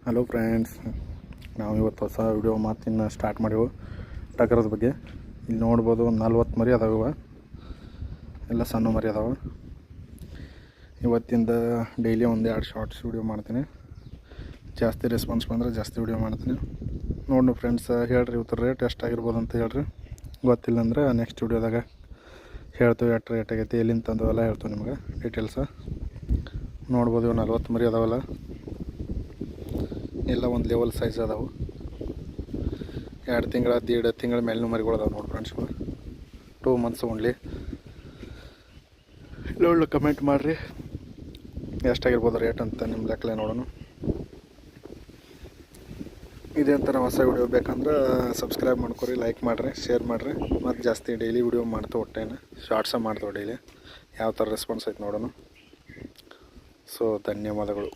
Hello friends, ನಾವು ಇವತ್ತು ಹೊಸ ವಿಡಿಯೋ ಮಾತಿನ ಸ್ಟಾರ್ಟ್ ಮಾಡಿವು ಟಗರದ ಬಗ್ಗೆ. ಇಲ್ಲಿ ನೋಡ್ಬೋದು ಒಂದು 40 ಮರಿ ಅದಾವ, ಎಲ್ಲ ಸಣ್ಣ ಮರಿ ಅದಾವ. ಇವತ್ತಿಂದ ಡೈಲಿ ಒಂದೆರಡು ಶಾರ್ಟ್ಸ್ ವಿಡಿಯೋ ಮಾಡ್ತೀನಿ. ಜಾಸ್ತಿ ರೆಸ್ಪಾನ್ಸ್ ಬಂದರೆ ಜಾಸ್ತಿ ವಿಡಿಯೋ ಮಾಡ್ತೀನಿ. ನೋಡಿ ಫ್ರೆಂಡ್ಸ್, ಹೇಳ್ರಿ ಇವತ್ತು ರೇಟ್ ಎಷ್ಟಾಗಿರ್ಬೋದು ಅಂತ ಹೇಳ್ರಿ. ಗೊತ್ತಿಲ್ಲ ಅಂದ್ರೆ ನೆಕ್ಸ್ಟ್ ವಿಡಿಯೋದಾಗ ಹೇಳ್ತೀವಿ ಎಷ್ಟು ರೇಟ್ ಆಗೈತಿ, ಎಲ್ಲಿಂದ ತಂದವೆಲ್ಲ ಹೇಳ್ತೀವಿ ನಿಮ್ಗೆ ಡೀಟೇಲ್ಸ. ನೋಡ್ಬೋದು ಇವು 40 ಮರಿ ಅದಾವಲ್ಲ, ಎಲ್ಲ ಒಂದು ಲೆವೆಲ್ ಸೈಜ್ ಅದಾವೆ. 2 ತಿಂಗಳ 1.5 ತಿಂಗಳ ಮೇಲಿನ ಮರಿಗಳು ಅದಾವೆ ನೋಡಿ ಫ್ರೆಂಡ್ಸ್ಗಳು. 2 ಮಂತ್ಸ್ ಓನ್ಲಿ. ಒಳ್ಳೆ ಕಮೆಂಟ್ ಮಾಡಿರಿ ಎಷ್ಟಾಗಿರ್ಬೋದು ರೇಟ್ ಅಂತ ನಿಮ್ಮ ಲೆಕ್ಕಲೆ ನೋಡೋಣ. ಇದೇ ಥರ ಹೊಸ ವಿಡಿಯೋ ಬೇಕಂದ್ರೆ ಸಬ್ಸ್ಕ್ರೈಬ್ ಮಾಡ್ಕೊರಿ, ಲೈಕ್ ಮಾಡಿರಿ, ಶೇರ್ ಮಾಡಿರಿ. ಮತ್ತು ಜಾಸ್ತಿ ಡೈಲಿ ವಿಡಿಯೋ ಮಾಡ್ತೇವೆ, ಒಟ್ಟೇನು ಶಾರ್ಟ್ಸ ಮಾಡ್ತೇವೆ ಡೈಲಿ. ಯಾವ ಥರ ರೆಸ್ಪಾನ್ಸ್ ಐತೆ ನೋಡೋಣ. ಸೊ ಧನ್ಯವಾದಗಳು.